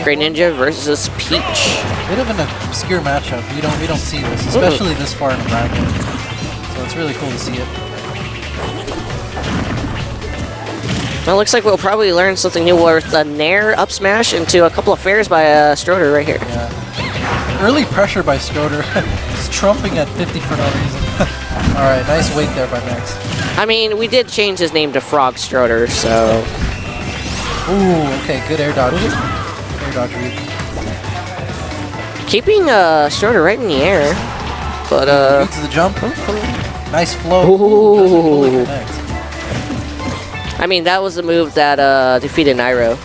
Greninja versus Peach. Bit of an obscure matchup. We don't see this, especially this far in the bracket. So it's really cool to see it. Well, it looks like we'll probably learn something new with a Nair up smash into a couple of fairs by Stroder right here. Yeah. Early pressure by Stroder. He's trumping at 50 for no reason. Alright, nice wait there by Max. I mean, we did change his name to Frog Stroder, so... Ooh, okay, good air dodge. Air dodge read. Keeping Stroder right in the air, but Beats the jump. Nice flow. Ooh. I mean, that was the move that defeated Nairo.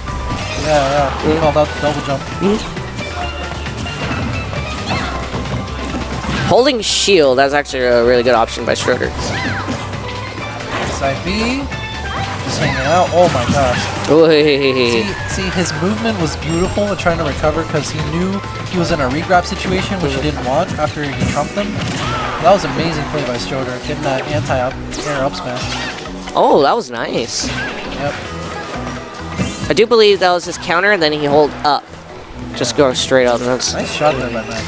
Yeah, he called out the double jump. Holding shield, that's actually a really good option by Stroder. Side B. Just hanging out. Oh my gosh. See, his movement was beautiful in trying to recover because he knew he was in a regrab situation, which he didn't want after he trumped him. That was amazing play by Stroder, getting that anti-air up smash. Oh, that was nice. Yep. I do believe that was his counter, and then he hold up. Just go straight up. That's nice shot there by Max.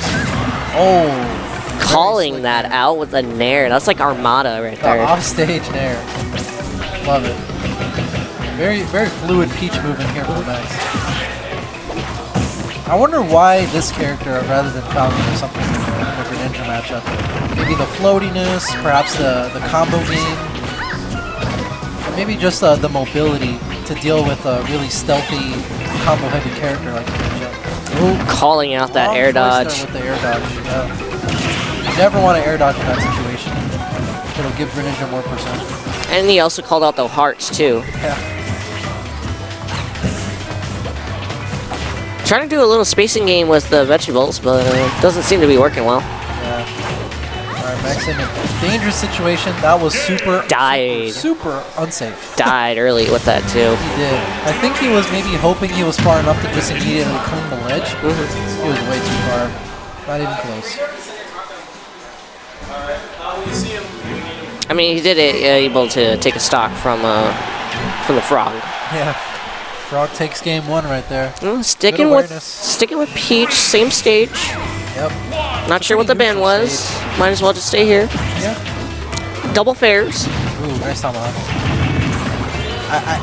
Oh. Calling that out with a Nair. That's like Armada right there. Offstage Nair. Love it. Very, very fluid Peach movement here from Max. I wonder why this character rather than Falcon or something in the Greninja matchup. Maybe the floatiness, perhaps the combo game. Maybe just the mobility to deal with a really stealthy, combo-heavy character like Greninja. Ooh, calling out that air dodge. With the air dodge. Yeah. You never want to air dodge in that situation. It'll give Greninja more percent. And he also called out the hearts too. Yeah. Trying to do a little spacing game with the vegetables, but doesn't seem to be working well. Yeah. Alright, Max in a dangerous situation. That was super unsafe. Died early with that too. He did. I think he was maybe hoping he was far enough to just immediately clean the ledge. He was way too far. Not even close. I mean, he did able to take a stock from the Frog. Yeah. Frog takes game one right there. Sticking with Peach, same stage. Yep. Not sure what the ban was. Might as well just stay here. Yeah. Double fairs. Ooh, nice tomahawk.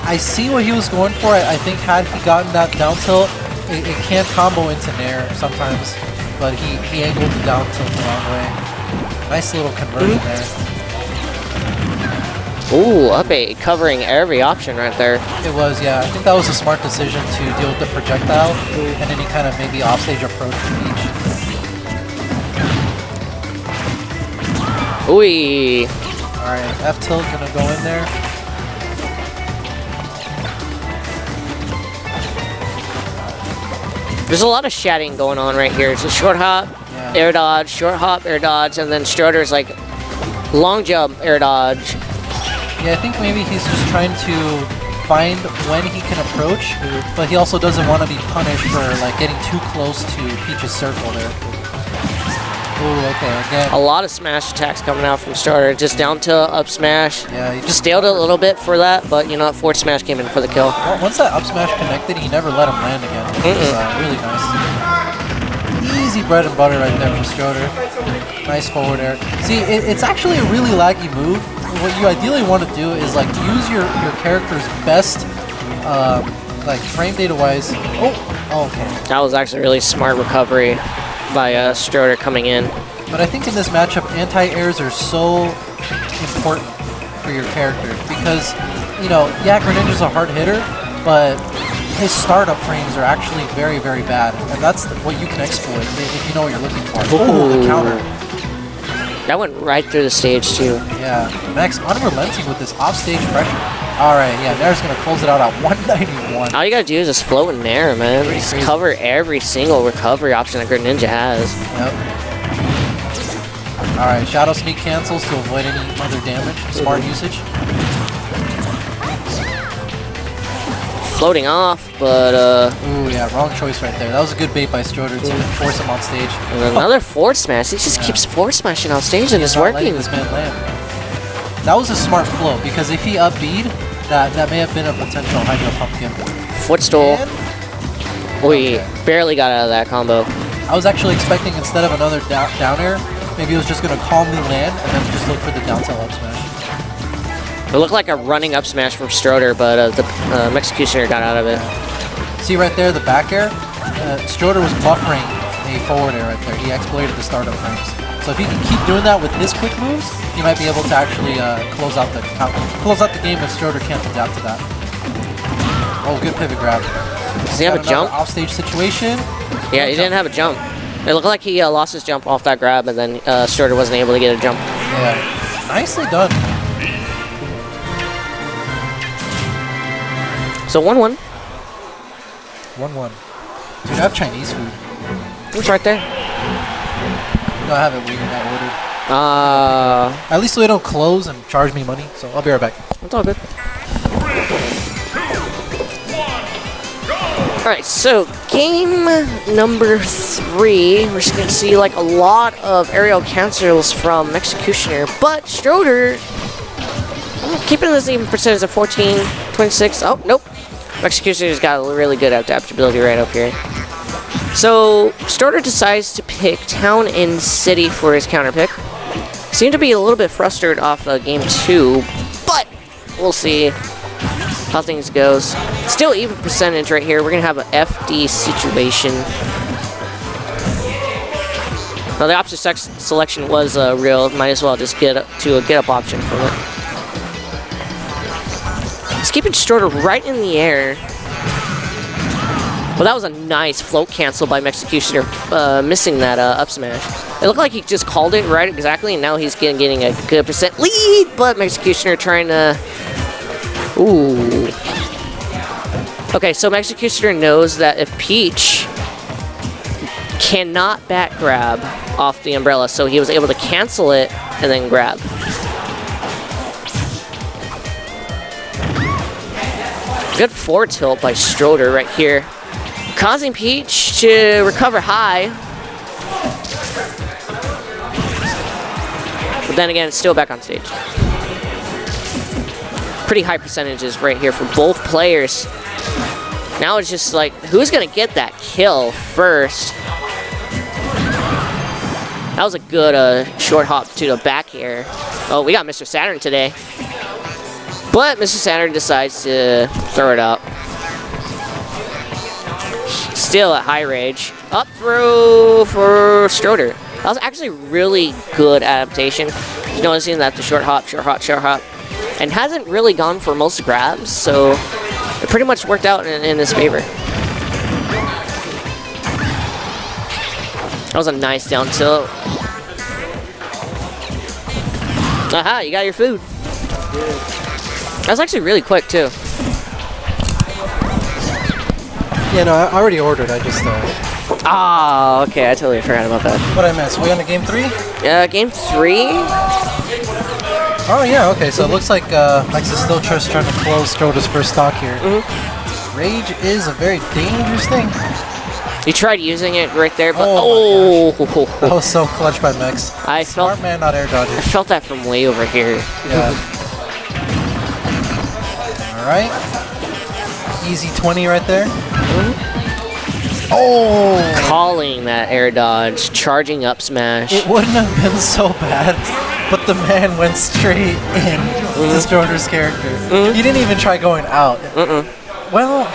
I see what he was going for. I think had he gotten that down tilt, it can combo into Nair sometimes, but he angled the down tilt the wrong way. Nice little conversion there. Ooh, up A covering every option right there. It was, yeah. I think that was a smart decision to deal with the projectile and any kind of maybe offstage approach from each. Ooh. Alright, F tilt gonna go in there. There's a lot of shatting going on right here. It's a short hop, air dodge, short hop, air dodge, and then Stroder's like long jump, air dodge. Yeah, I think maybe he's just trying to find when he can approach, but he also doesn't want to be punished for like getting too close to Peach's circle there. Ooh, okay, again. A lot of smash attacks coming out from Stroder. Just down to up smash. Yeah, he just staled a little bit for that, but you know, forward smash came in for the kill. Well, once that up smash connected, he never let him land again. It was really nice. Easy bread and butter right there from Stroder. Nice forward air. See, it's actually a really laggy move. What you ideally want to do is like use your character's best like frame data wise. Oh, okay. That was actually a really smart recovery by Stroder coming in. But I think in this matchup, anti-airs are so important for your character because, you know, yeah, Greninja's a hard hitter, but his startup frames are actually very, very bad, and that's what you can exploit if you know what you're looking for. Oh, the counter. That went right through the stage too. Yeah, Max unrelenting with this offstage pressure. Alright, yeah, Nair's gonna close it out at 191. All you gotta do is just float in Nair, man. Just cover every single recovery option that Greninja has. Yep. Alright, Shadow Sneak cancels to avoid any other damage. Smart usage. Floating off, but ooh, yeah, wrong choice right there. That was a good bait by Stroder to force him on stage. And another forward smash. He just keeps forward smashing on stage and it's working. This man land. That was a smart flow because if he up B'd, that may have been a potential Hydro Pumpkin. Footstool. We barely got out of that combo. I was actually expecting instead of another down air, maybe it was just going to calmly land and then just look for the down tilt up smash. It looked like a running up smash from Stroder, but the Mexicutioner got out of it. See right there, the back air? Stroder was buffering a forward air right there. He exploited the startup frames. So if he can keep doing that with his quick moves, he might be able to actually close out the game if Stroder can't adapt to that. Oh, good pivot grab. Does he have a jump? Offstage situation. Yeah, he didn't have a jump. It looked like he lost his jump off that grab, and then Stroder wasn't able to get a jump. Yeah, nicely done. So 1-1. 1-1. Dude, I have Chinese food. It's right there. No, I have it waiting. I ordered. At least they don't close and charge me money, so I'll be right back. It's all good. Alright, so game number 3, we're just going to see like a lot of aerial cancels from Mexicutioner, but Stroder keeping the same percentage of 14, 26. Oh, nope. Mexicutioner's got a really good adaptability right up here. So Stroder decides to pick Town and City for his counter pick. Seemed to be a little bit frustrated off game 2, but we'll see how things goes. Still even percentage right here. We're gonna have an FD situation. Now the opposite sex selection was real. Might as well just get to a get up option from it. It's keeping Stroder right in the air. Well, that was a nice float cancel by Mexicutioner, missing that up smash. It looked like he just called it right exactly, and now he's getting a good percent lead, but Mexicutioner trying to... Ooh. Okay, so Mexicutioner knows that if Peach cannot back grab off the umbrella, so he was able to cancel it and then grab. Good forward tilt by Stroder right here, causing Peach to recover high. But then again, it's still back on stage. Pretty high percentages right here for both players. Now it's just like, who's gonna get that kill first? That was a good short hop to the back air. Oh, we got Mr. Saturn today. But Mr. Saturn decides to throw it up. Still at high rage. Up throw for Stroder. That was actually really good adaptation. Just noticing that the short hop, and hasn't really gone for most grabs, so it pretty much worked out in his favor. That was a nice down tilt. Aha, you got your food. That was actually really quick, too. Yeah, no, I already ordered. I just... Ah, okay, I totally forgot about that. What I missed? We on to game 3? Yeah, game 3? Oh, yeah, okay, so it looks like Lex is still just trying to close Stroder's first stock here. Rage is a very dangerous thing. You tried using it right there, but That was so clutch by Mex. Smart man, not air dodging. I felt that from way over here. Yeah. Alright. Easy 20 right there. Oh! Calling that air dodge, charging up smash. It wouldn't have been so bad, but the man went straight in to Stroder's character. He didn't even try going out. Well,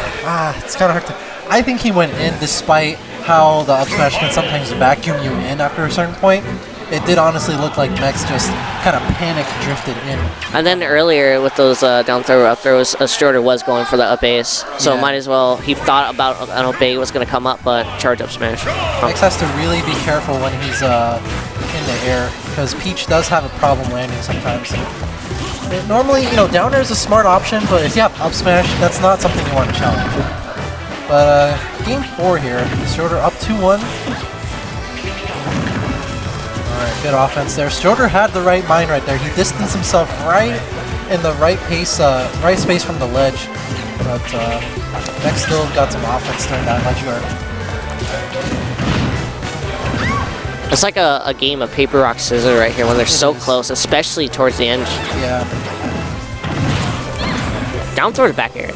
it's kind of hard to... I think he went in despite how the up smash can sometimes vacuum you in after a certain point. It did honestly look like Mex just kind of panic drifted in. And then earlier with those down throw, up throws, Stroder was going for the up ace. So might as well, he thought about an up A was going to come up, but charge up smash. Mex has to really be careful when he's in the air, because Peach does have a problem landing sometimes. Normally, you know, down air is a smart option, but if you have up smash, that's not something you want to challenge. But game 4 here, Stroder up 2-1. Alright, good offense there. Stroder had the right mind right there. He distanced himself right in the right pace, right space from the ledge. But Mex still got some offense during that ledge guard. It's like a game of paper, rock, scissors right here when they're so close, especially towards the end. Yeah. Down throw to back air.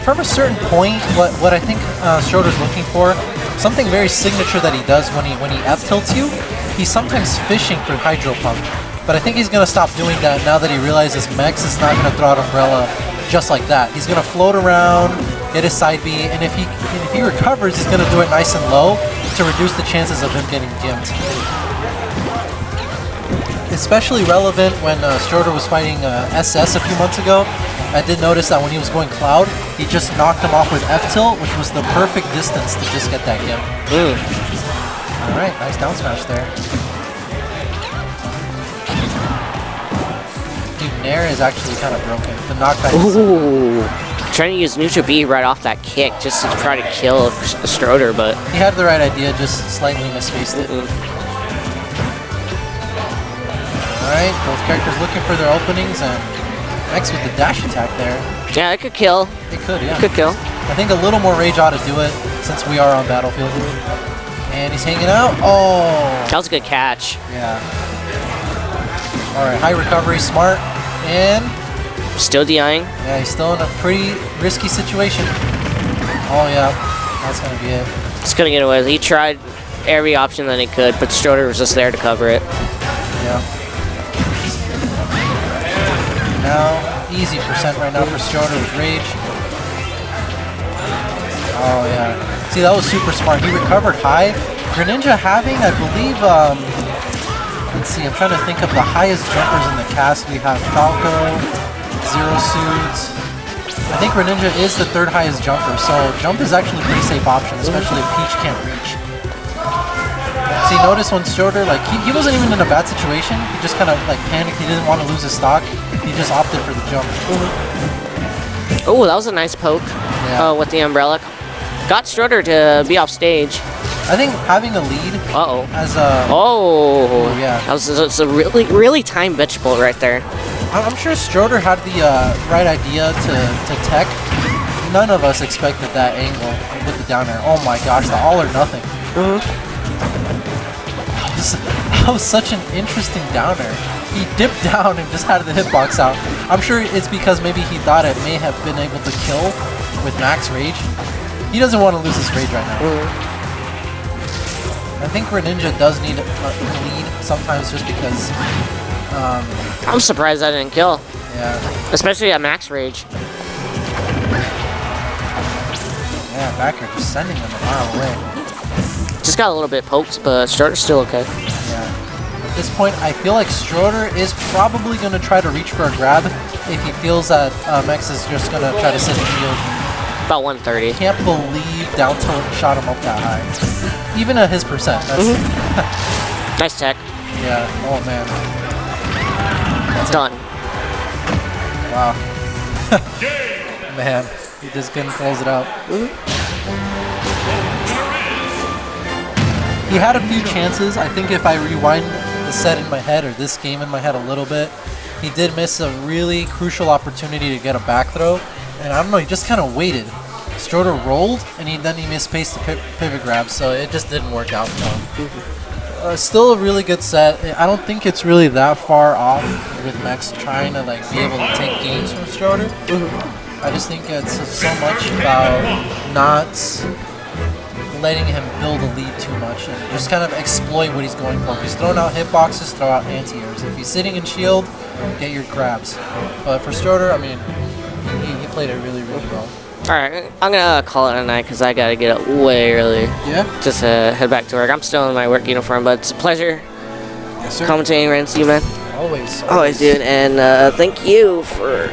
from a certain point, what I think Stroder's looking for, something very signature that he does when he F-tilts you, he's sometimes fishing for Hydro Pump. But I think he's going to stop doing that now that he realizes Mex is not going to throw out Umbrella just like that. He's going to float around, get his side B, and if he recovers, he's going to do it nice and low to reduce the chances of him getting gimped. Especially relevant when Stroder was fighting SS a few months ago. I did notice that when he was going Cloud, he just knocked him off with F-tilt, which was the perfect distance to just get that gimp. Alright, nice down smash there. Nair is actually kind of broken. The knockback is... Trying to use neutral B right off that kick just to try to kill Stroder, but... He had the right idea, just slightly misspaced it. Alright, both characters looking for their openings, and X with the dash attack there. Yeah, it could kill. It could, yeah. It could kill. I think a little more rage ought to do it, since we are on Battlefield. And he's hanging out. Oh! That was a good catch. Yeah. Alright, high recovery, smart. And still DIing. Yeah, he's still in a pretty risky situation. Oh yeah, that's gonna be it. It's gonna get away. He tried every option that he could, but Stroder was just there to cover it. Yeah. Now, easy percent right now for Stroder with rage. Oh yeah. See, that was super smart. He recovered high. Greninja having, I believe, let's see, I'm trying to think of the highest jumpers in the cast. We have Falco, Zero Suits. I think Greninja is the third highest jumper, so jump is actually a pretty safe option, especially if Peach can't reach. See, notice when Stroder, like, he wasn't even in a bad situation. He just kind of, like, panicked. He didn't want to lose his stock. He just opted for the jump. Oh, that was a nice poke with the umbrella. Got Stroder to be off stage. I think having a lead as a... Oh, yeah. That was a really timed vegetable right there. I'm sure Stroder had the right idea to tech. None of us expected that angle with the down air. Oh my gosh, the all or nothing. That was such an interesting down air. He dipped down and just had the hitbox out. I'm sure it's because maybe he thought it may have been able to kill with max rage. He doesn't want to lose his rage right now. I think Greninja does need a lead sometimes just because... I'm surprised I didn't kill. Yeah. Especially at max rage. Yeah, backer just sending them a mile away. Just got a little bit poked, but Stroder's still okay. Yeah. At this point, I feel like Stroder is probably going to try to reach for a grab if he feels that Mex is just going to try to sit in shield. About 130. Can't believe down tilt shot him up that high. Even at his percent. That's nice tech. Yeah. Oh man. That's done. Wow. Man, he just couldn't close it out. He had a few chances. I think if I rewind the set in my head or this game in my head a little bit, he did miss a really crucial opportunity to get a back throw. And I don't know, he just kind of waited. Stroder rolled, and then he misspaced the pivot grab, so it just didn't work out for him. Still a really good set. I don't think it's really that far off with Mex trying to like be able to take games from Stroder. I just think it's so much about not letting him build a lead too much and just kind of exploit what he's going for. If he's throwing out hitboxes, throw out anti-airs. If he's sitting in shield, get your grabs. But for Stroder, I mean, he played it really, really well. Alright, I'm gonna call it a night because I gotta get up way early. Yeah? Just head back to work. I'm still in my work uniform, but it's a pleasure Yes, sir. commentating around you, man. Always. Always, dude. And thank you for